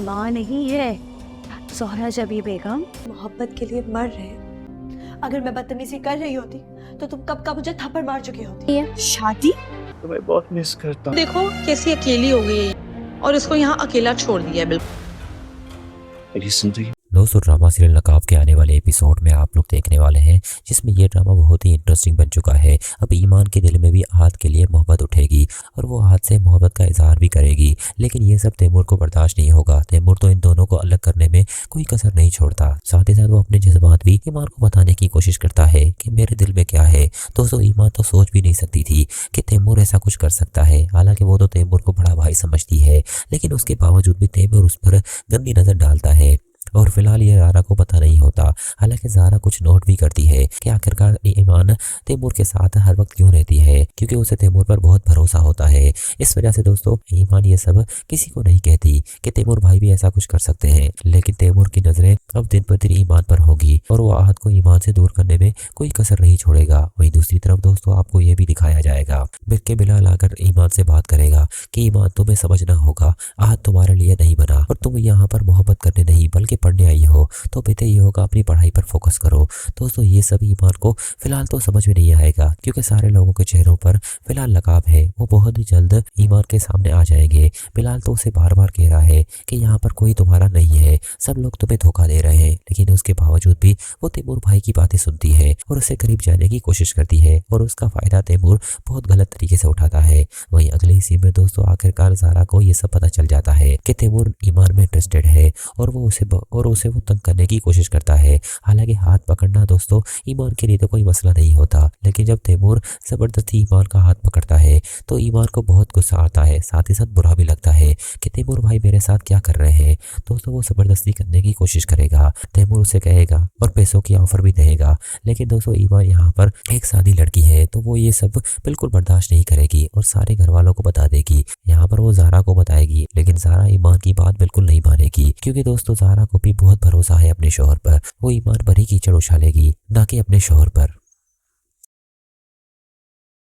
माँ नहीं है ज़ोहरा जबी बेगम। मोहब्बत के लिए मर रहे हैं। अगर मैं बदतमीजी कर रही होती तो तुम कब का मुझे थप्पड़ मार चुकी होती। शादी? तुम्हें बहुत मिस करता हूँ। देखो कैसी अकेली हो गई है और इसको यहाँ अकेला छोड़ दिया है। बिल्कुल मेरी जिंदगी दोस्तों, ड्रामा सीरियल नकाब के आने वाले एपिसोड में आप लोग देखने वाले हैं जिसमें ये ड्रामा बहुत ही इंटरेस्टिंग बन चुका है। अब ईमान के दिल में भी आहत के लिए मोहब्बत उठेगी और वो आहत से मोहब्बत का इजहार भी करेगी, लेकिन ये सब तैमूर को बर्दाश्त नहीं होगा। तैमूर तो इन दोनों को अलग करने में कोई कसर नहीं छोड़ता। साथ ही साथ वो अपने जज्बात भी ईमान को बताने की कोशिश करता है कि मेरे दिल में क्या है। दोस्तों, ईमान तो सोच भी नहीं सकती थी कि तैमूर ऐसा कुछ कर सकता है। हालांकि वो तो तैमूर को बड़ा भाई समझती है, लेकिन उसके बावजूद भी तैमूर उस पर गंदी नजर डालता है और फिलहाल ये ज़ारा को पता नहीं होता। हालांकि ज़ारा कुछ नोट भी करती है कि आखिरकार ईमान तैमूर के साथ हर वक्त क्यों रहती है, क्योंकि उसे तैमूर पर बहुत भरोसा होता है। इस वजह से दोस्तों ईमान ये सब किसी को नहीं कहती कि तैमूर भाई भी ऐसा कुछ कर सकते हैं। लेकिन तैमूर की नजरें अब दिन पर दिन ईमान पर होगी और वो आहत को ईमान से दूर करने में कोई कसर नहीं छोड़ेगा। वहीं दूसरी तरफ दोस्तों आपको ये भी दिखाया जाएगा कि बिलाल आकर ईमान से बात करेगा कि ईमान तुम्हें समझना होगा, आहत तुम्हारे लिए नहीं बना और तुम यहाँ पर मोहब्बत करने नहीं बल्कि पढ़ने आई हो, तो बेहतर ये होगा अपनी पढ़ाई पर फोकस करो। दोस्तों, ये सब ईमान को फिलहाल तो समझ में नहीं आएगा, क्योंकि सारे लोगों के चेहरों पर फिलहाल नकाब है। वो बहुत ही जल्द ईमान के सामने आ जाएंगे। बिलाल तो उसे बार बार कह रहा है कि यहाँ पर कोई तुम्हारा नहीं है, सब लोग तुम्हें धोखा दे रहे हैं, लेकिन उसके बावजूद भी वो तैमूर भाई की बातें सुनती है और उससे करीब जाने की कोशिश करती है और उसका फायदा तैमूर बहुत गलत तरीके से उठाता है। वहीं अगले ही सीन में दोस्तों आखिरकार ज़ारा को ये सब पता चल जाता है कि तैमूर ईमान में इंटरेस्टेड है और उसे वो तंग करने की कोशिश करता है। हालांकि हाथ पकड़ना दोस्तों ईमान के लिए तो कोई मसला नहीं होता, लेकिन जब तैमूर जबरदस्ती ईमान का हाथ पकड़ता है तो ईमान को बहुत गुस्सा आता है, साथ ही साथ बुरा भी लगता है कि तैमूर भाई मेरे साथ क्या कर रहे हैं। दोस्तों, वो जबरदस्ती करने की कोशिश करेगा। तैमूर उसे कहेगा और पैसों की ऑफर भी देगा, लेकिन दोस्तों ईमान यहाँ पर एक सादी लड़की है तो वो ये सब बिल्कुल बर्दाश्त नहीं करेगी और सारे घर वालों को बता देगी। यहाँ पर वो ज़ारा को बताएगी, लेकिन ज़ारा ईमान की बात बिल्कुल नहीं मानेगी, क्योंकि दोस्तों ज़ारा को भी बहुत भरोसा है अपने शौहर पर। वो ईमान पर ही कीचड़ उछालेगी, ना कि अपने शौहर पर।